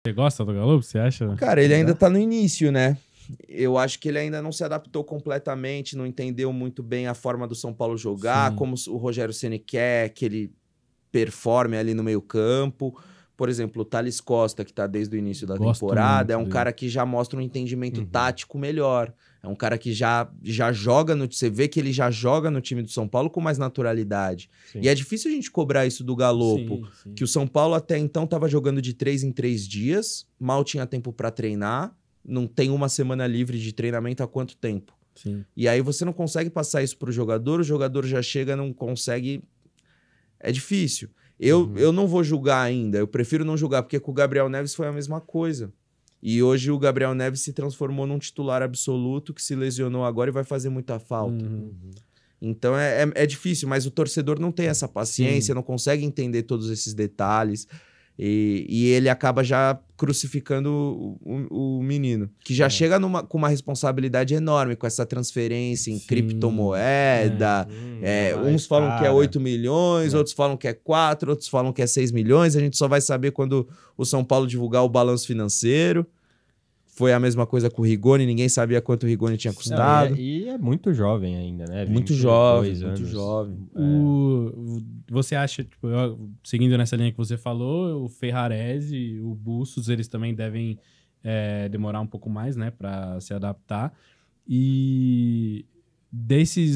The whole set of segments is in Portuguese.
Você gosta do Galo? Você acha? Cara, ele ainda tá no início, né? Eu acho que ele ainda não se adaptou completamente, não entendeu muito bem a forma do São Paulo jogar, Sim. como o Rogério Ceni quer que ele performe ali no meio-campo. Por exemplo, o Thales Costa, que tá desde o início da Gosto temporada, é muito um dele. cara que já mostra um entendimento tático melhor. É um cara que já joga no... Você vê que ele já joga no time do São Paulo com mais naturalidade. Sim. E é difícil a gente cobrar isso do Galopo. Sim. Que o São Paulo até então tava jogando de 3 em 3 dias, mal tinha tempo para treinar, não tem uma semana livre de treinamento há quanto tempo? Sim. E aí você não consegue passar isso pro jogador, o jogador já chega, não consegue... É difícil. Eu não vou julgar ainda, eu prefiro não julgar, porque com o Gabriel Neves foi a mesma coisa. E hoje o Gabriel Neves se transformou num titular absoluto que se lesionou agora e vai fazer muita falta. Então é difícil, mas o torcedor não tem essa paciência, não consegue entender todos esses detalhes. E ele acaba já crucificando o menino, que já chega com uma responsabilidade enorme com essa transferência em criptomoeda. Uns falam que é 8 milhões, outros falam que é 4, outros falam que é 6 milhões. A gente só vai saber quando o São Paulo divulgar o balanço financeiro. Foi a mesma coisa com o Rigoni, ninguém sabia quanto o Rigoni tinha custado. E é muito jovem ainda, né? Muito 22 jovem, anos. muito jovem. Você acha, tipo, seguindo nessa linha que você falou, o Ferrarese, o Bustos, eles também devem demorar um pouco mais, né, para se adaptar. E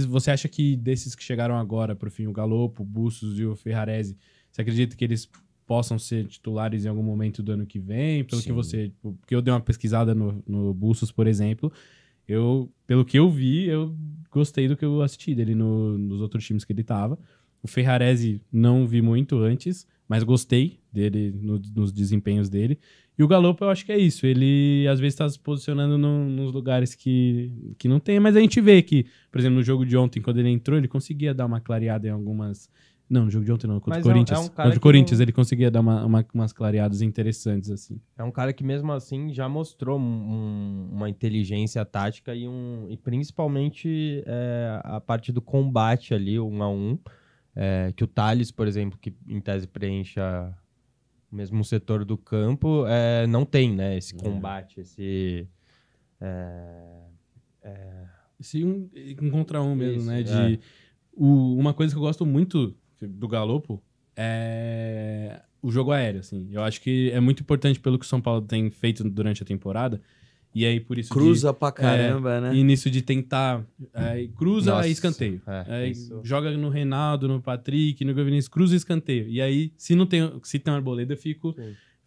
você acha que desses que chegaram agora, por fim, o Galopo, o Bustos e o Ferrarese, você acredita que eles possam ser titulares em algum momento do ano que vem? Pelo que porque eu dei uma pesquisada no Bustos, por exemplo, pelo que eu vi, eu gostei do que eu assisti dele nos outros times que ele tava. O Ferrarese não vi muito antes, mas gostei dele nos desempenhos dele. E o Galopo, eu acho que é isso. Ele, às vezes, tá se posicionando nos lugares que não tem, mas a gente vê que, por exemplo, no jogo de ontem, quando ele entrou, ele conseguia dar uma clareada em algumas... Não, no jogo de ontem não, contra o Corinthians. Contra o Corinthians ele conseguia dar umas clareadas interessantes, assim. É um cara que mesmo assim já mostrou uma inteligência tática e principalmente a parte do combate ali, 1 a 1. Que o Thales, por exemplo, que em tese preencha o mesmo setor do campo, não tem, né? Esse combate, esse... Esse um contra um mesmo, Isso, né? Uma coisa que eu gosto muito do Galopo é o jogo aéreo, assim. Eu acho que é muito importante pelo que o São Paulo tem feito durante a temporada. E aí, por isso Cruza pra caramba, né? E nisso de tentar... cruza e escanteio. Isso. Joga no Reinaldo, no Patrick, no Vinícius, cruza e escanteio. E aí, se tem uma Arboleda, eu fico...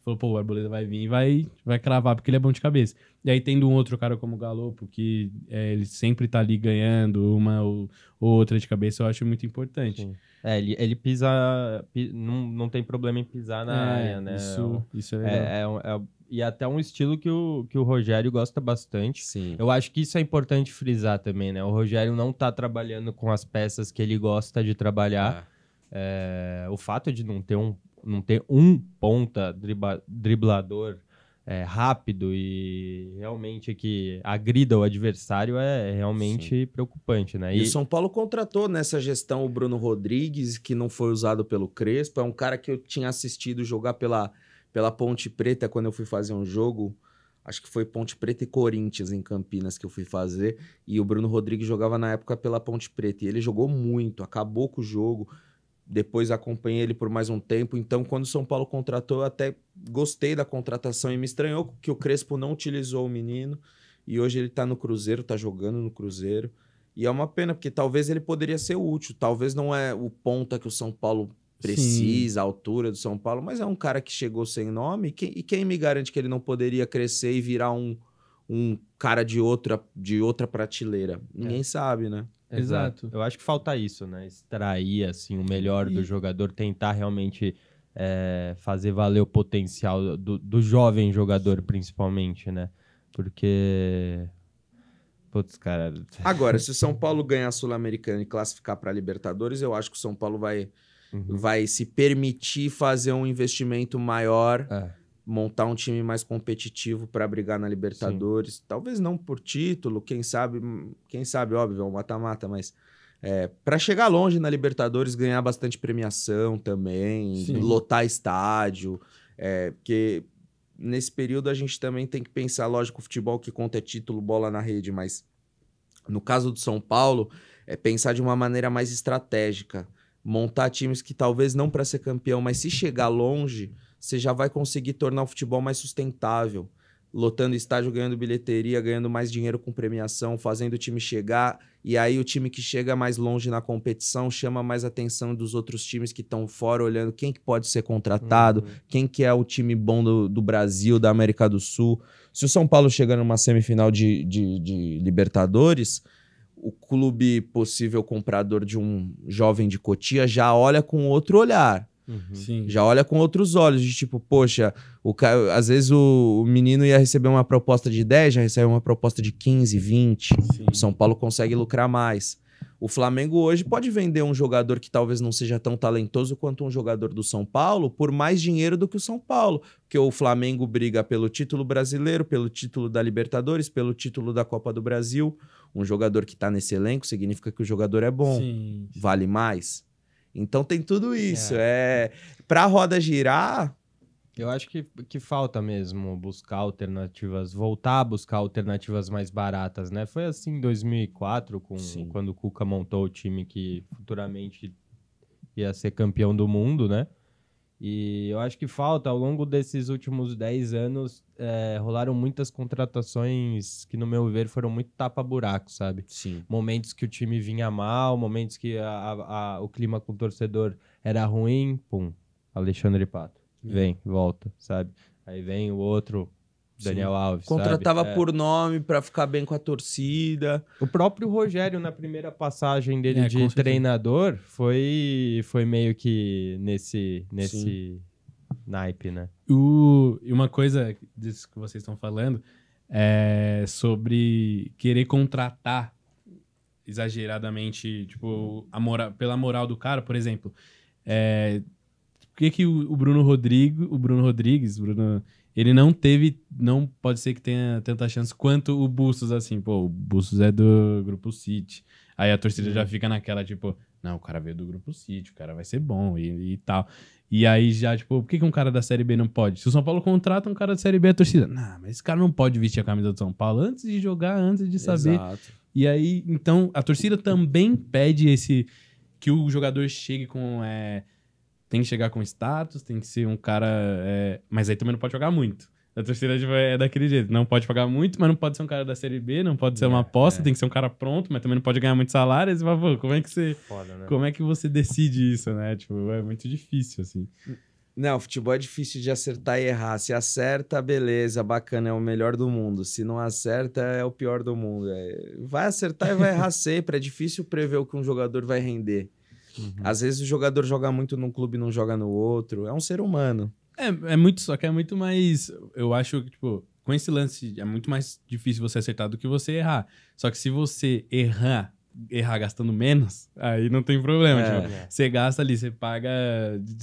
Falou, pô, o Arboleda vai vir e vai cravar, porque ele é bom de cabeça. E aí, tendo um outro cara como o Galopo, que ele sempre tá ali ganhando uma ou outra de cabeça, eu acho muito importante. Sim. Ele pisa... Não tem problema em pisar na área, né? Isso é legal. E até um estilo que o Rogério gosta bastante. Sim. Eu acho que isso é importante frisar também, né? O Rogério não tá trabalhando com as peças que ele gosta de trabalhar. O fato de não ter um ponta driblador rápido e realmente que agrida o adversário é realmente preocupante, né? E o São Paulo contratou nessa gestão o Bruno Rodrigues, que não foi usado pelo Crespo. É um cara que eu tinha assistido jogar pela Ponte Preta quando eu fui fazer um jogo. Acho que foi Ponte Preta e Corinthians em Campinas que eu fui fazer. E o Bruno Rodrigues jogava na época pela Ponte Preta. E ele jogou muito, acabou com o jogo. Depois acompanhei ele por mais um tempo. Então, quando o São Paulo contratou, eu até gostei da contratação e me estranhou que o Crespo não utilizou o menino. E hoje ele tá no Cruzeiro, tá jogando no Cruzeiro. E é uma pena, porque talvez ele poderia ser útil. Talvez não é o ponta que o São Paulo precisa, a altura do São Paulo, mas é um cara que chegou sem nome. E quem me garante que ele não poderia crescer e virar um cara de outra prateleira? Ninguém sabe, né? Exato. Eu acho que falta isso, né? Extrair assim, o melhor do jogador, tentar realmente fazer valer o potencial do jovem jogador, principalmente, né? Porque... Putz, cara... Agora, se o São Paulo ganhar a Sul-Americana e classificar para a Libertadores, eu acho que o São Paulo vai se permitir fazer um investimento maior, montar um time mais competitivo para brigar na Libertadores. Sim. Talvez não por título, quem sabe, óbvio, é um mata-mata, mas para chegar longe na Libertadores, ganhar bastante premiação também, lotar estádio, porque nesse período a gente também tem que pensar, lógico, o futebol que conta é título, bola na rede, mas no caso do São Paulo, é pensar de uma maneira mais estratégica. Montar times que talvez não para ser campeão, mas se chegar longe, você já vai conseguir tornar o futebol mais sustentável. Lotando estádio, ganhando bilheteria, ganhando mais dinheiro com premiação, fazendo o time chegar. E aí o time que chega mais longe na competição chama mais atenção dos outros times que estão fora, olhando quem que pode ser contratado, quem que é o time bom do Brasil, da América do Sul. Se o São Paulo chegar numa semifinal de Libertadores, o clube possível comprador de um jovem de Cotia já olha com outro olhar. Sim. Já olha com outros olhos, de tipo, poxa, às vezes o menino ia receber uma proposta de 10, já recebe uma proposta de 15, 20. Sim. O São Paulo consegue lucrar mais. O Flamengo hoje pode vender um jogador que talvez não seja tão talentoso quanto um jogador do São Paulo por mais dinheiro do que o São Paulo. Porque o Flamengo briga pelo título brasileiro, pelo título da Libertadores, pelo título da Copa do Brasil. Um jogador que tá nesse elenco significa que o jogador é bom. Sim. Vale mais. Então tem tudo isso. Pra roda girar... Eu acho que falta mesmo buscar alternativas, voltar a buscar alternativas mais baratas, né? Foi assim em 2004, quando o Cuca montou o time que futuramente ia ser campeão do mundo, né? E eu acho que falta, ao longo desses últimos 10 anos, rolaram muitas contratações que, no meu ver, foram muito tapa-buraco, sabe? Sim. Momentos que o time vinha mal, momentos que o clima com o torcedor era ruim, pum, Alexandre Pato. Vem, volta, sabe? Aí vem o outro, Daniel Alves, contratava sabe? por nome pra ficar bem com a torcida. O próprio Rogério, na primeira passagem dele de treinador, foi meio que nesse naipe, né? E uma coisa disso que vocês estão falando é sobre querer contratar exageradamente, tipo, pela moral do cara, por exemplo. Por que o Bruno Rodrigues, ele não pode ser que tenha tanta chance quanto o Bustos, assim, pô, o Bustos é do Grupo City. Aí a torcida já fica naquela, tipo, não, o cara veio do Grupo City, o cara vai ser bom e tal. E aí já, tipo, por que um cara da Série B não pode? Se o São Paulo contrata um cara da Série B, a torcida, não, mas esse cara não pode vestir a camisa do São Paulo antes de jogar, antes de saber. Exato. E aí, então, a torcida também pede que o jogador chegue com... Tem que chegar com status, tem que ser um cara... mas aí também não pode jogar muito. A torcida é daquele jeito. Não pode pagar muito, mas não pode ser um cara da Série B, não pode ser uma aposta, tem que ser um cara pronto, mas também não pode ganhar muito salário. Aí você fala, pô, como é que você... Foda, né? Como é que você decide isso, né? Tipo, é muito difícil, assim. Não, futebol é difícil de acertar e errar. Se acerta, beleza, bacana, é o melhor do mundo. Se não acerta, é o pior do mundo. Vai acertar e vai errar sempre. É difícil prever o que um jogador vai render. Às vezes o jogador joga muito num clube e não joga no outro. É um ser humano. Só que é muito mais... Eu acho que, tipo, com esse lance é muito mais difícil você acertar do que você errar. Só que se você errar gastando menos, aí não tem problema. Você gasta ali, você paga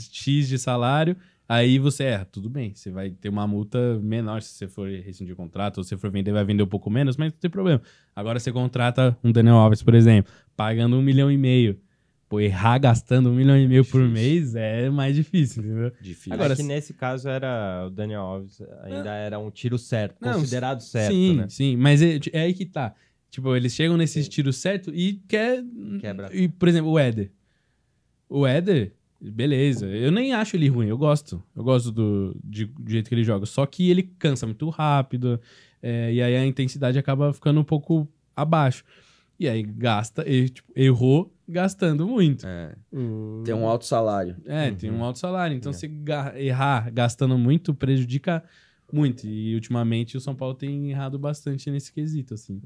X de salário, aí você erra. Tudo bem, você vai ter uma multa menor se você for rescindir o contrato, ou se você for vender, vai vender um pouco menos, mas não tem problema. Agora você contrata um Daniel Alves, por exemplo, pagando 1,5 milhão. Pô, errar gastando 1,5 milhão por mês é mais difícil, entendeu? Difícil. Agora, que nesse caso o Daniel Alves ainda era um tiro certo, considerado certo, né? Sim, mas é aí que tá. Tipo, eles chegam nesses tiros certos e quebra. E, por exemplo, o Éder. O Éder, beleza. Eu nem acho ele ruim, eu gosto. Eu gosto do jeito que ele joga. Só que ele cansa muito rápido, e aí a intensidade acaba ficando um pouco abaixo. E aí errou gastando muito. Tem um alto salário. Tem um alto salário. Então, se errar gastando muito, prejudica muito. E ultimamente o São Paulo tem errado bastante nesse quesito, assim.